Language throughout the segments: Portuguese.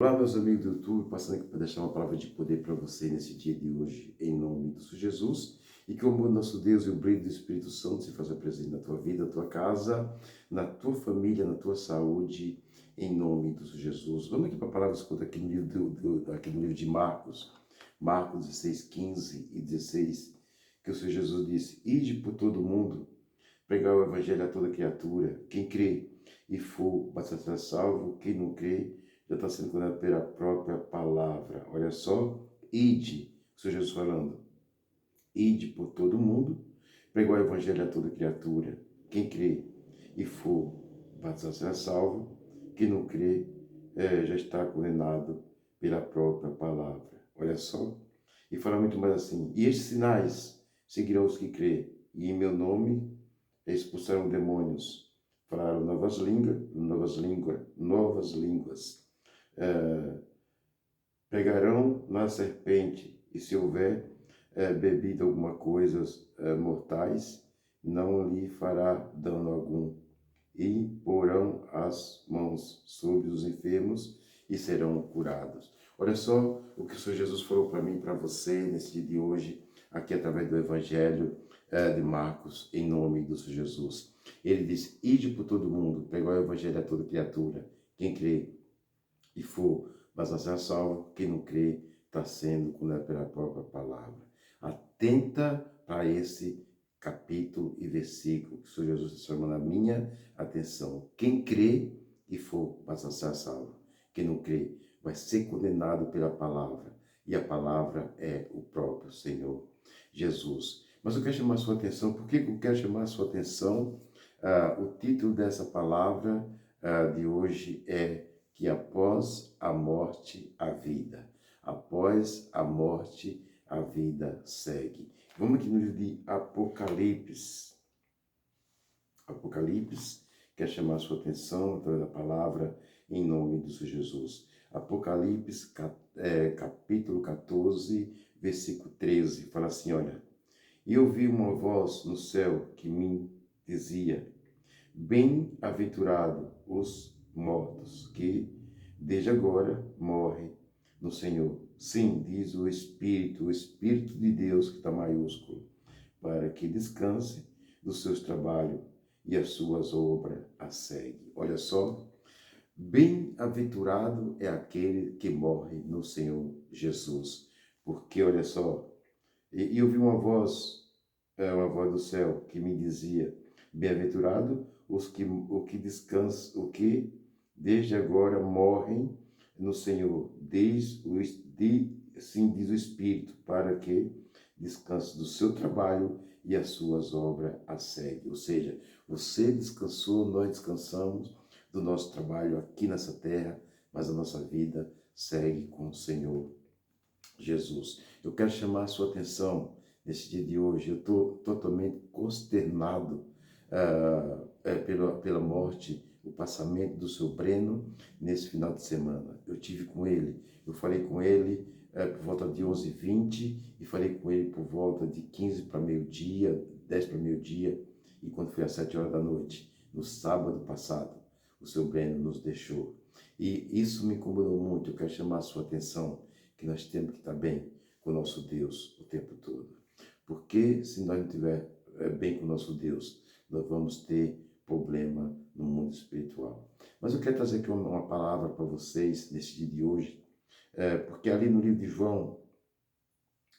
Olá, meus amigos do YouTube, passando aqui para deixar uma palavra de poder para você nesse dia de hoje, em nome do Senhor Jesus, e que o amor do nosso Deus e o brilho do Espírito Santo se faça presente na tua vida, na tua casa, na tua família, na tua saúde, em nome do Senhor Jesus. Vamos aqui para a palavra escuta aqui no livro, aqui no livro de Marcos, Marcos 16, 15 e 16, que o Senhor Jesus disse: Ide por todo mundo, pregar o evangelho a toda criatura, quem crê e for batizado será salvo, quem não crê já está sendo condenado pela própria palavra. Olha só, ide, o Senhor Jesus falando, ide por todo mundo, pregar o evangelho a toda criatura, quem crê e for batizado será salvo, quem não crê já está condenado pela própria palavra. Olha só, e fala muito mais assim, e estes sinais seguirão os que crê, e em meu nome expulsaram demônios, falaram novas línguas, pegarão na serpente, e se houver bebido alguma coisa mortais, não lhe fará dano algum, e porão as mãos sobre os enfermos e serão curados. Olha só o que o Senhor Jesus falou para mim e para você nesse dia de hoje, aqui através do Evangelho de Marcos, em nome do Senhor Jesus. Ele diz: ide por todo mundo, pregar o Evangelho a toda criatura. Quem crê e for, mas a ser salvo, quem não crê está sendo condenado pela própria palavra. Atenta para esse capítulo e versículo que o Senhor Jesus está chamando a minha atenção. Quem crê e for, mas a ser salvo. Quem não crê vai ser condenado pela palavra. E a palavra é o próprio Senhor Jesus. Mas eu quero chamar a sua atenção. Por que eu quero chamar a sua atenção? O título dessa palavra de hoje é que após a morte, a vida. Após a morte, a vida segue. Vamos aqui no livro de Apocalipse. Apocalipse, quer chamar a sua atenção através da palavra em nome do Senhor Jesus. Apocalipse, capítulo 14, versículo 13, fala assim, olha, e ouvi uma voz no céu que me dizia, bem-aventurado os mortos que desde agora morrem no Senhor. Sim, diz o Espírito de Deus que está maiúsculo, para que descanse dos seus trabalhos e as suas obras a segue. Olha só, bem-aventurado é aquele que morre no Senhor Jesus. Porque, olha só, e eu vi uma voz do céu que me dizia, bem-aventurado o que descansa, o que desde agora morrem no Senhor, assim diz o Espírito, para que descanse do seu trabalho e as suas obras a segue. Ou seja, você descansou, nós descansamos do nosso trabalho aqui nessa terra, mas a nossa vida segue com o Senhor Jesus. Eu quero chamar a sua atenção nesse dia de hoje. Eu estou totalmente consternado pela morte, o passamento do seu Breno nesse final de semana. Eu tive com ele, eu falei com ele por volta de 11h20 e falei com ele por volta de 15 para meio-dia, 10 para meio-dia e quando foi às 7 horas da noite, no sábado passado, o seu Breno nos deixou. E isso me incomodou muito. Eu quero chamar a sua atenção que nós temos que estar bem com o nosso Deus o tempo todo. Porque se nós não estiver bem com o nosso Deus, nós vamos ter problema no mundo espiritual. Mas eu quero trazer aqui uma palavra para vocês nesse dia de hoje, porque ali no livro de João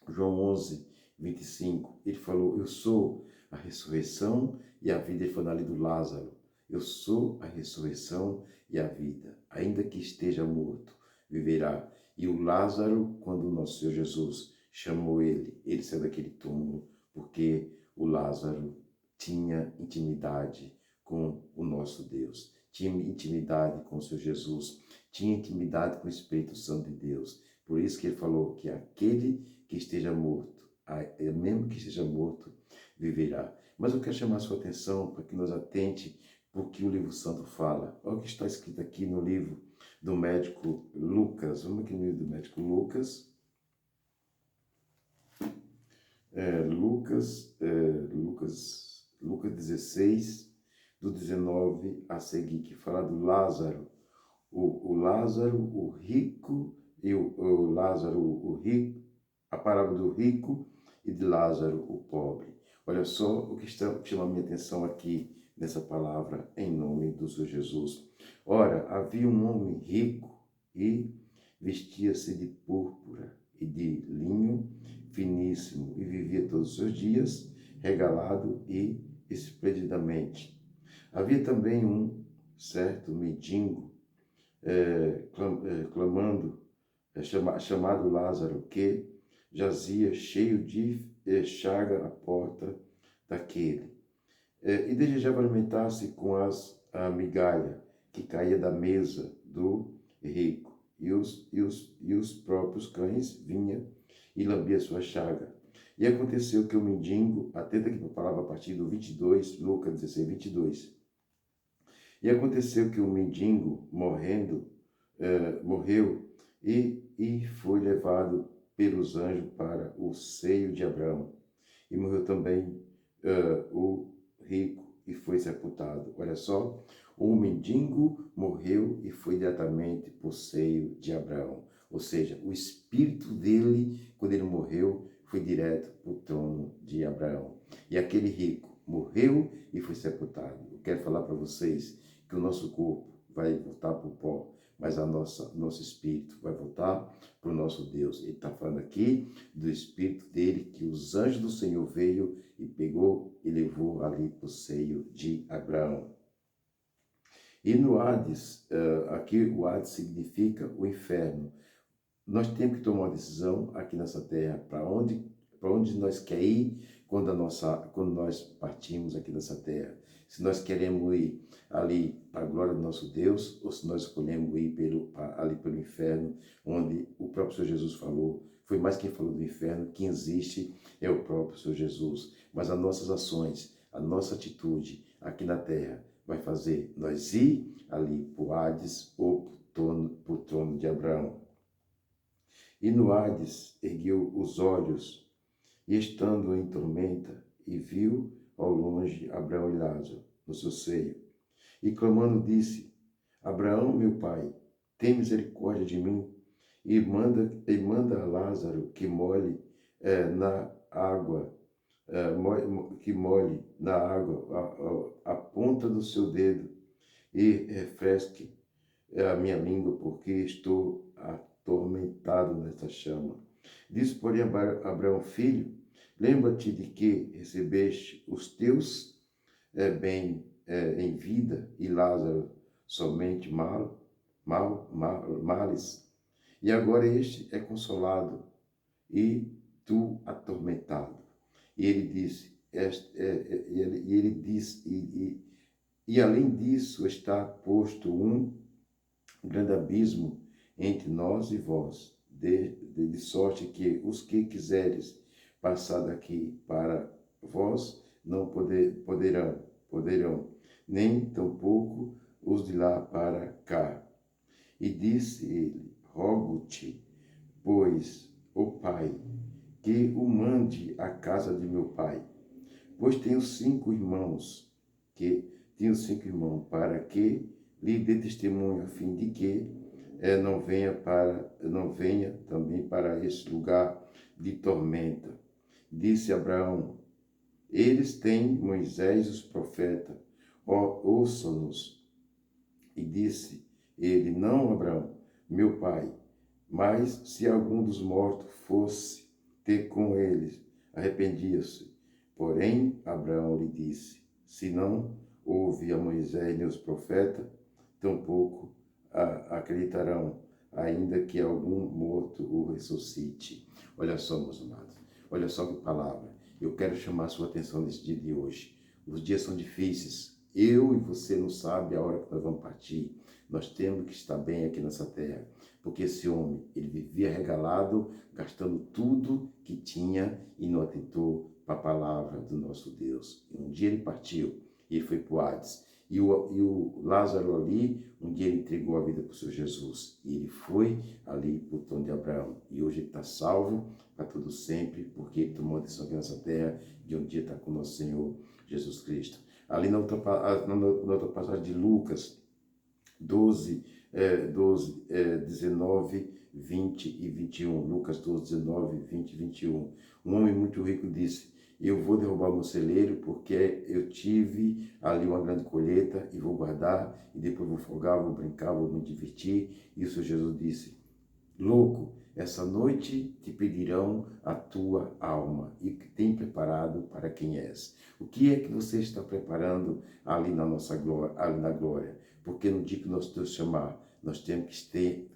11, 25, ele falou, eu sou a ressurreição e a vida. Ele falou ali do Lázaro, eu sou a ressurreição e a vida. Ainda que esteja morto, viverá. E o Lázaro, quando o nosso Senhor Jesus chamou ele saiu daquele túmulo, porque o Lázaro tinha intimidade com o nosso Deus, tinha intimidade com o Senhor Jesus, tinha intimidade com o Espírito Santo de Deus. Por isso que ele falou que aquele que esteja morto, mesmo que esteja morto, viverá. Mas eu quero chamar a sua atenção para que nos atente porque o livro santo fala. Olha o que está escrito aqui no livro do médico Lucas. Vamos aqui no livro do médico Lucas. Lucas 16, do 19 a seguir, que fala do Lázaro, o Lázaro, o rico, e o Lázaro, o rico, a parábola do rico e de Lázaro, o pobre. Olha só o que chama a minha atenção aqui nessa palavra, em nome do Senhor Jesus. Ora, havia um homem rico e vestia-se de púrpura e de linho finíssimo e vivia todos os seus dias regalado e esplendidamente. Havia também um certo mendigo clamando, chamado Lázaro, que jazia cheio de chaga à porta daquele, e desejava alimentar-se com a migalha que caía da mesa do rico, e os próprios cães vinham e lambiam sua chaga. E aconteceu que o mendigo, atenta aqui para a palavra a partir do 22, Lucas 16, 22. E aconteceu que o mendigo, morreu e foi levado pelos anjos para o seio de Abraão. E morreu também o rico e foi sepultado. Olha só, o mendigo morreu e foi diretamente para o seio de Abraão. Ou seja, o espírito dele, quando ele morreu, foi direto para o trono de Abraão. E aquele rico morreu e foi sepultado. Eu quero falar para vocês que o nosso corpo vai voltar para o pó, mas nosso espírito vai voltar para o nosso Deus. Ele está falando aqui do espírito dele, que os anjos do Senhor veio e pegou e levou ali para o seio de Abraão. E no Hades, aqui o Hades significa o inferno. Nós temos que tomar uma decisão aqui nessa terra, para onde nós queremos ir quando nós partimos aqui dessa terra. Se nós queremos ir ali para a glória do nosso Deus, ou se nós escolhemos ir ali pelo inferno, onde o próprio Senhor Jesus falou. Foi mais quem falou do inferno, quem existe é o próprio Senhor Jesus. Mas as nossas ações, a nossa atitude aqui na terra vai fazer nós ir ali para o Hades ou para o trono de Abraão. E no Hades ergueu os olhos, e estando em tormenta, e viu ao longe Abraão e Lázaro no seu seio. E clamando disse: Abraão, meu pai, tem misericórdia de mim, e manda a Lázaro que molhe na água, a ponta do seu dedo, e refresque a minha língua, porque estou atormentado nesta chama. Disse, porém, Abraão, filho, lembra-te de que recebeste os teus em vida, e Lázaro somente males. E agora este é consolado, e tu atormentado. E ele disse, e além disso está posto um grande abismo entre nós e vós, de sorte que os que quiseres passar daqui para vós não poderão, nem tampouco os de lá para cá. E disse ele: rogo-te, pois, ó Pai, que o mande à casa de meu pai, pois tenho 5 irmãos, para que lhe dê testemunho, a fim de que não venha também para esse lugar de tormenta. Disse Abraão: eles têm Moisés e os profetas, ouçam-nos. E disse ele: não, Abraão, meu pai, mas se algum dos mortos fosse ter com eles, arrependia-se. Porém, Abraão lhe disse: se não ouve a Moisés nem os profetas, tampouco acreditarão, ainda que algum morto o ressuscite. Olha só, meus amados, olha só que palavra. Eu quero chamar a sua atenção nesse dia de hoje. Os dias são difíceis. Eu e você não sabe a hora que nós vamos partir. Nós temos que estar bem aqui nessa terra, porque esse homem, ele vivia regalado, gastando tudo que tinha e não atentou para a palavra do nosso Deus. E um dia ele partiu e ele foi para o Hades. E o Lázaro ali, um dia ele entregou a vida para o Senhor Jesus. E ele foi ali para o trono de Abraão. E hoje ele está salvo para todo sempre, porque ele tomou a decisão aqui nessa terra de um dia estar com o nosso Senhor Jesus Cristo. Ali na outra passagem de Lucas 12, 12, 19, 20 e 21. Lucas 12, 19, 20 e 21. Um homem muito rico disse: eu vou derrubar meu celeiro porque eu tive ali uma grande colheita e vou guardar e depois vou folgar, vou brincar, vou me divertir. Isso Jesus disse: louco, essa noite te pedirão a tua alma e o que tem preparado para quem és. O que é que você está preparando ali na nossa glória, ali na glória? Porque no dia que nosso Deus chamar, nós temos que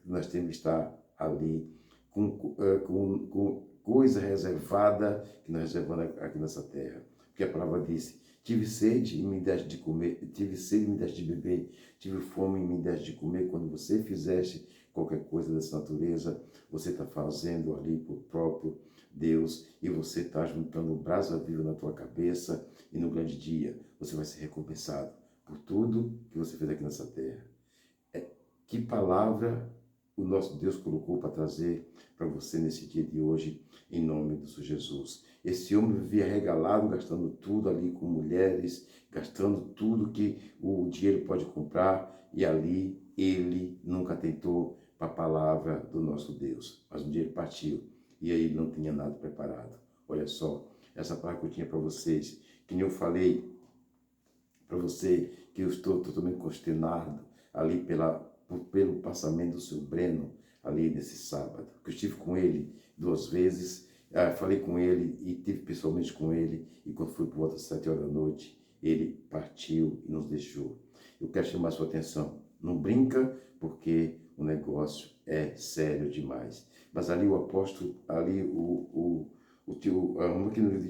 estar ali com coisa reservada que nós reservamos aqui nessa terra. Porque a palavra disse: tive sede e me deste de comer, tive sede e me deste de beber, tive fome e me deste de comer. Quando você fizeste qualquer coisa dessa natureza, você está fazendo ali por próprio Deus e você está juntando brasa viva na tua cabeça e no grande dia você vai ser recompensado por tudo que você fez aqui nessa terra. Que palavra o nosso Deus colocou para trazer para você nesse dia de hoje, em nome do Senhor Jesus. Esse homem vivia regalado, gastando tudo ali com mulheres, gastando tudo que o dinheiro pode comprar, e ali ele nunca atentou para a palavra do nosso Deus. Mas um dia ele partiu e aí ele não tinha nada preparado. Olha só, essa palavra que eu tinha para vocês, que nem eu falei para você, que eu estou totalmente consternado ali pelo passamento do seu Breno, ali nesse sábado, que eu estive com ele 2 vezes, falei com ele e estive pessoalmente com ele, e quando foi por volta das 7 horas da noite, ele partiu e nos deixou. Eu quero chamar a sua atenção, não brinca, porque o negócio é sério demais. Mas ali o apóstolo, ali vamos aqui no livro de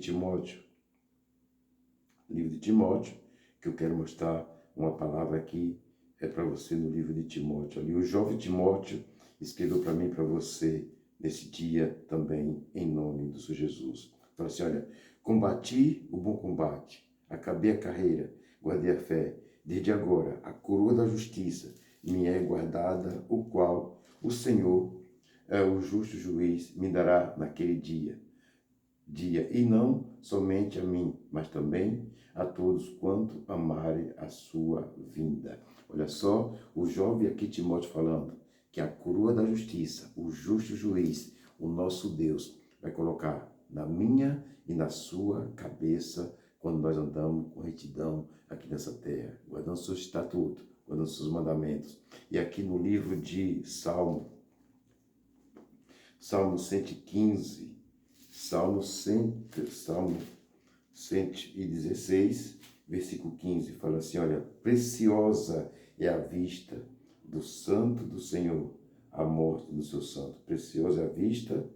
Timóteo, que eu quero mostrar uma palavra aqui, é para você no livro de Timóteo. Ali o jovem Timóteo escreveu para mim e para você nesse dia também, em nome do Senhor Jesus. Fala assim: olha, combati o bom combate, acabei a carreira, guardei a fé. Desde agora, a coroa da justiça me é guardada, o qual o Senhor, o justo juiz, me dará naquele dia, e não somente a mim, mas também a todos quanto amarem a sua vinda. Olha só, o jovem aqui Timóteo falando que a coroa da justiça, o justo juiz, o nosso Deus, vai colocar na minha e na sua cabeça quando nós andamos com retidão aqui nessa terra, guardando seus estatutos, guardando seus mandamentos. E aqui no livro de Salmo 115, Salmo 116, versículo 15, fala assim: olha, preciosa é a vista do santo do Senhor, a morte do seu santo. Preciosa é a vista,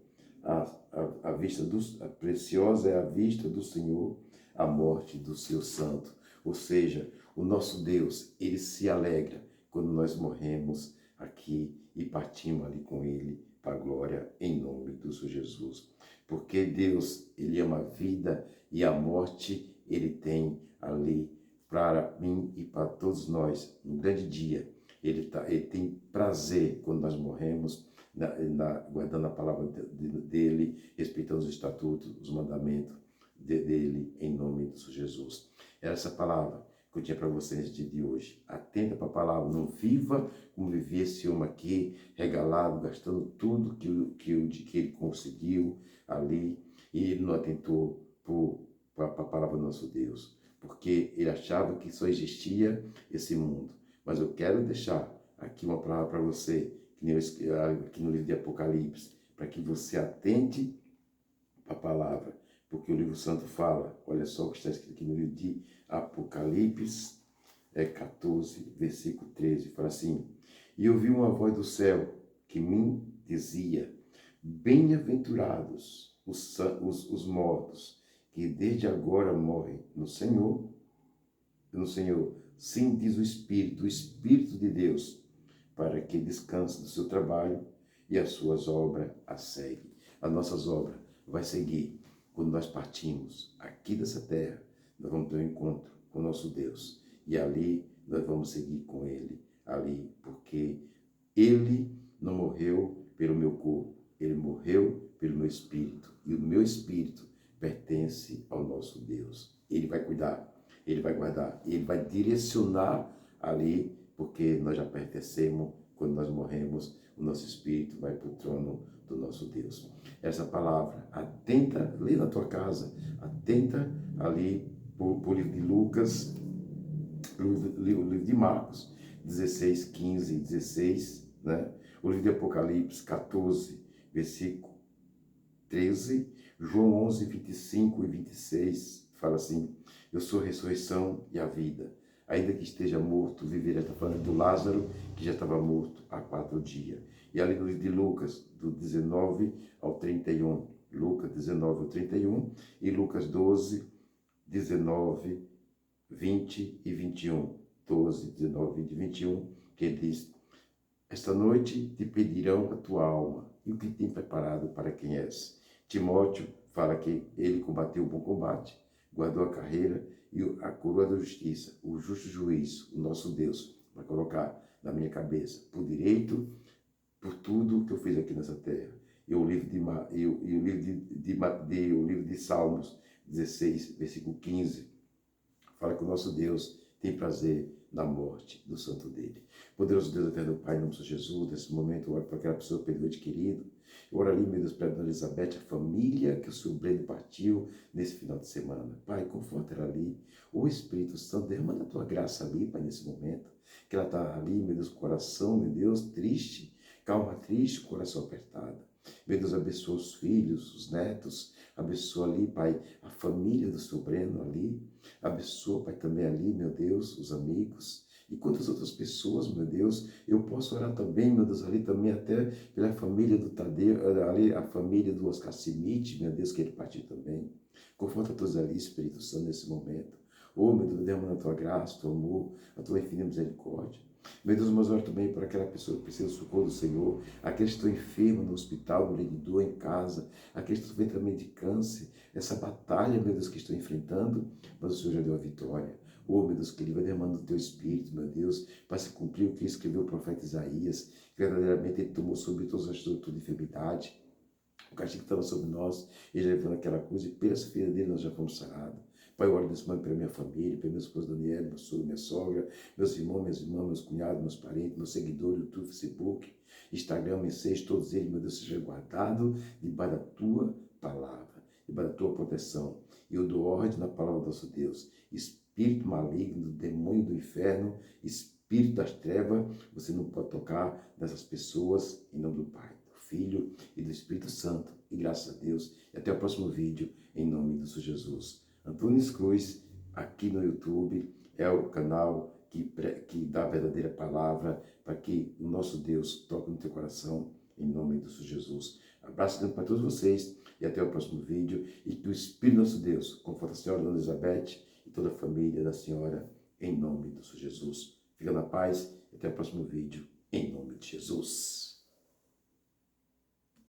preciosa é a vista do Senhor, a morte do seu santo. Ou seja, o nosso Deus, ele se alegra quando nós morremos aqui e partimos ali com ele para a glória, em nome do Senhor Jesus. Porque Deus, ele ama a vida e a morte ele tem ali para mim e para todos nós, no grande dia. Ele tem prazer quando nós morremos, guardando a palavra dele, respeitando os estatutos, os mandamentos dele, em nome do Senhor Jesus. Era essa palavra que eu tinha para vocês nesse dia de hoje. Atenta para a palavra, não viva como vivia esse homem aqui, regalado, gastando tudo que ele conseguiu ali, e ele não atentou para a palavra do nosso Deus, porque ele achava que só existia esse mundo. Mas eu quero deixar aqui uma palavra para você, que nem aqui no livro de Apocalipse, para que você atente para a palavra, porque o livro santo fala, olha só o que está escrito aqui no livro de Apocalipse, 14, versículo 13, fala assim: e eu vi uma voz do céu que me dizia: bem-aventurados os mortos, que desde agora morrem no Senhor, sim, diz o Espírito de Deus, para que descanse do seu trabalho e as suas obras a seguem. As nossas obras vai seguir quando nós partimos aqui dessa terra. Nós vamos ter um encontro com o nosso Deus e ali nós vamos seguir com ele, ali, porque ele não morreu pelo meu corpo, ele morreu pelo meu espírito, e o meu espírito pertence ao nosso Deus. Ele vai cuidar, ele vai guardar, ele vai direcionar ali, porque nós já pertencemos quando nós morremos, o nosso espírito vai para o trono do nosso Deus. Essa palavra, atenta, lê na tua casa, atenta ali por livro de Lucas, o livro de Marcos, 16, 15 e 16, né? O livro de Apocalipse, 14, versículo 13, João 11, 25 e 26, fala assim: eu sou a ressurreição e a vida. Ainda que esteja morto, viverá. Está falando do Lázaro, que já estava morto há 4 dias. E ali no livro de Lucas, do 19 ao 31, Lucas 19 ao 31, e Lucas 12, 19, 20 e 21, 12, 19, 20 e 21, que ele diz: esta noite te pedirão a tua alma e o que tem preparado para quem és. Timóteo fala que ele combateu o bom combate, guardou a carreira e a coroa da justiça, o justo juiz, o nosso Deus, vai colocar na minha cabeça, por direito, por tudo que eu fiz aqui nessa terra. E o livro de Salmos 16, versículo 15, fala que o nosso Deus tem prazer na morte do santo dele. Poderoso Deus eterno Pai, em nome de Jesus, nesse momento eu oro para aquela pessoa perdoante querido. Eu oro ali, meu Deus, para a dona Elizabeth, a família que o seu Breno partiu nesse final de semana. Pai, conforta ela ali. O Espírito Santo, derrama a tua graça ali, Pai, nesse momento. Que ela está ali, meu Deus, coração, meu Deus, triste, calma triste, coração apertado. Meu Deus, abençoa os filhos, os netos, abençoa ali, Pai, a família do seu Breno ali. Abençoa, Pai, também ali, meu Deus, os amigos. E quantas outras pessoas, meu Deus, eu posso orar também, meu Deus, ali também até pela família do Tadeu, ali a família do Oscar Simite, meu Deus, que ele partiu também. Conforta todos ali, Espírito Santo, nesse momento. Oh, meu Deus, derrama a tua graça, teu amor, a tua infinita misericórdia. Meu Deus, mas oro também para aquela pessoa que precisa do socorro do Senhor, aqueles que estão enfermos no hospital, no leito de dor, em casa, aqueles que estão também de câncer, essa batalha, meu Deus, que estão enfrentando, mas o Senhor já deu a vitória. Oh, meu Deus, que Ele vai derramando o teu Espírito, meu Deus, para se cumprir o que escreveu o profeta Isaías, que verdadeiramente Ele tomou sobre todas as toda enfermidade. O castigo que estava sobre nós, Ele levou naquela cruz, e pela ferida dele nós já fomos sarados. Pai, eu oro nesse momento pela minha família, pela minha esposa Daniela, meu sogro, minha sogra, meus irmãos, minhas irmãs, meus cunhados, meus parentes, meus seguidores, YouTube, Facebook, Instagram, Message, todos eles, meu Deus, seja guardado debaixo da tua palavra, debaixo da tua proteção. E eu dou ordem na palavra do nosso Deus. Espírito maligno, demônio do inferno, espírito das trevas, você não pode tocar nessas pessoas, em nome do Pai, do Filho e do Espírito Santo. E graças a Deus. E até o próximo vídeo, em nome do Senhor Jesus. Antunes Cruz, aqui no YouTube, é o canal que dá a verdadeira palavra para que o nosso Deus toque no teu coração, em nome do Senhor Jesus. Abraço para todos vocês e até o próximo vídeo. E que o Espírito nosso Deus conforte a senhora Dona Elizabeth e toda a família da senhora, em nome do Senhor Jesus. Fica na paz e até o próximo vídeo, em nome de Jesus.